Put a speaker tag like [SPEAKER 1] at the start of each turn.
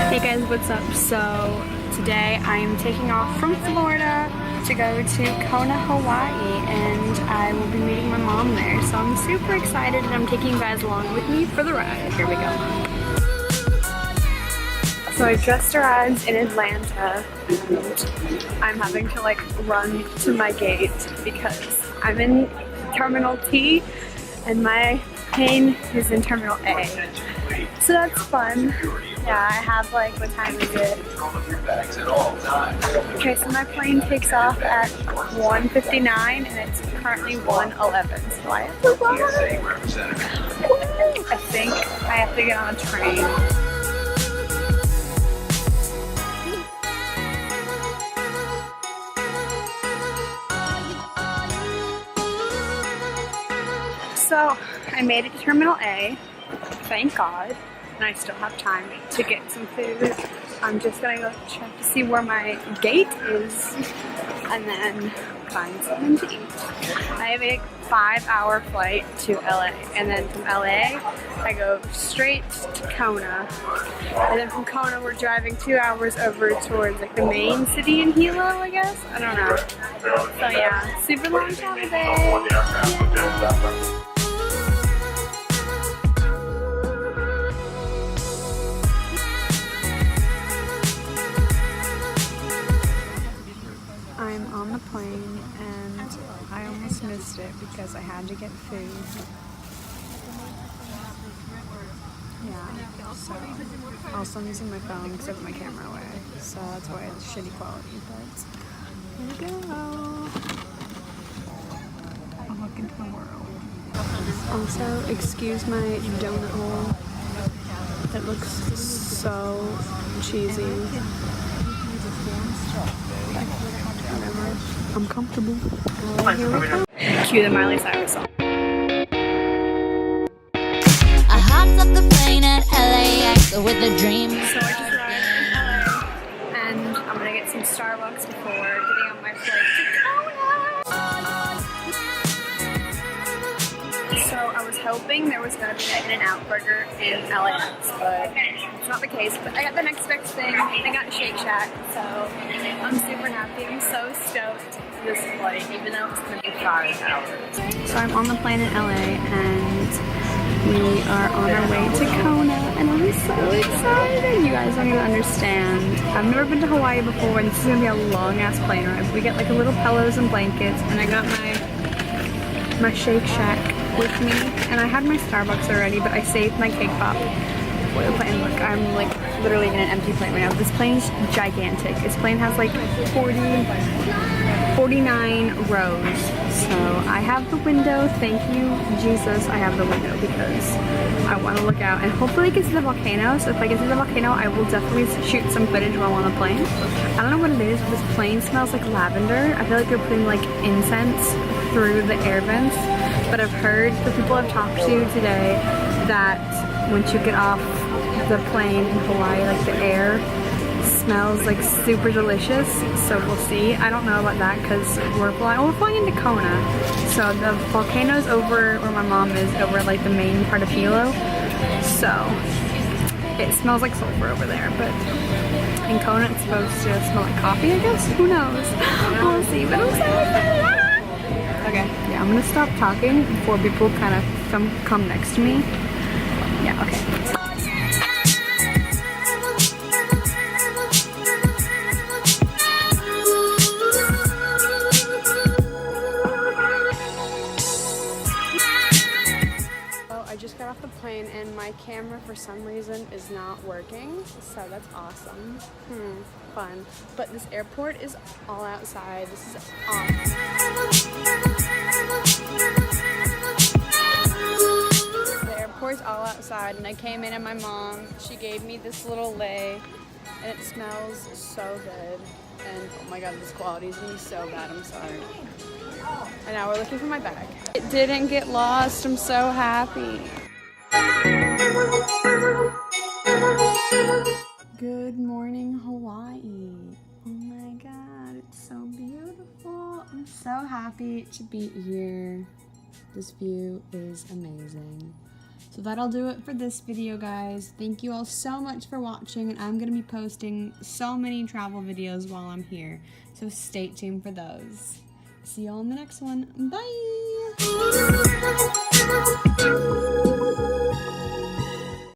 [SPEAKER 1] Hey guys, what's up? So today I am taking off from Florida to go to Kona, Hawaii, and I will be meeting my mom there. So I'm super excited and I'm taking you guys along with me for the ride. Here we go. So I just arrived in Atlanta and I'm having to like run to my gate because I'm in Terminal T and my plane is in Terminal A. So that's fun. Yeah, I have like, what time is it? Okay, so my plane takes off at 1:59 and it's currently 1:11. So I have to run. I think I have to get on a train. So I made it to Terminal A, thank God, and I still have time to get some food. I'm just gonna go check to see where my gate is and then find something to eat. I have a 5-hour flight to LA, and then from LA I go straight to Kona, and then from Kona we're driving 2 hours over towards like the main city in Hilo, I guess? I don't know. So yeah, super long travel day. I'm on the plane and I almost missed it because I had to get food. Yeah, so also I'm using my phone because I put my camera away, so that's why it's shitty quality, but here we go. I'll look into the world. Also, excuse my donut hole. It looks so cheesy. Whatever. I'm comfortable. Here we go. Cue the Miley Cyrus song.
[SPEAKER 2] I hopped up the plane at LAX with a dream.
[SPEAKER 1] So I just arrived in LA and I'm gonna get some Starbucks before getting on my flight to Kona. So I was hoping there was gonna be an In-N-Out burger in LAX, but it's not the case. But I got the next best thing. I got Shake Shack, so I'm super happy. I'm so stoked this flight, even though it's gonna be 5 hours. So I'm on the plane in LA and we are on our way to Kona and I'm so excited. You guys don't even understand. I've never been to Hawaii before and this is gonna be a long ass plane ride. We get like a little pillows and blankets and I got my Shake Shack with me and I had my Starbucks already, but I saved my cake pop for the plane. Look, I'm like literally in an empty plane right now. This plane's gigantic. This plane has like 49 rows. So I have the window. Thank you, Jesus, I have the window because I want to look out and hopefully I can see the volcano. So if I can see the volcano, I will definitely shoot some footage while on the plane. I don't know what it is, but this plane smells like lavender. I feel like they're putting like incense through the air vents. But I've heard the people I've talked to today that once you get off the plane in Hawaii, like the air smells like super delicious. So we'll see. I don't know about that because we're flying into Kona. So the volcano's over where my mom is, over like the main part of Hilo. So it smells like sulfur over there, but in Kona it's supposed to smell like coffee, I guess. Who knows? We'll see. But I'm so excited. Okay, yeah, I'm gonna stop talking before people kind of come next to me. Yeah, okay. So I just got off the plane and my camera for some reason is not working, so that's awesome. Fun. But this airport is all outside. This is awesome. The airport's all outside and I came in and my mom, she gave me this little lei and it smells so good. And oh my god, this quality is gonna be so bad, I'm sorry. And now we're looking for my bag. It didn't get lost, I'm so happy. Good morning, Hawaii. Oh my god, it's so beautiful. I'm so happy to be here. This view is amazing. So that'll do it for this video, guys. Thank you all so much for watching, and I'm going to be posting so many travel videos while I'm here, so stay tuned for those. See you all in the next one. Bye!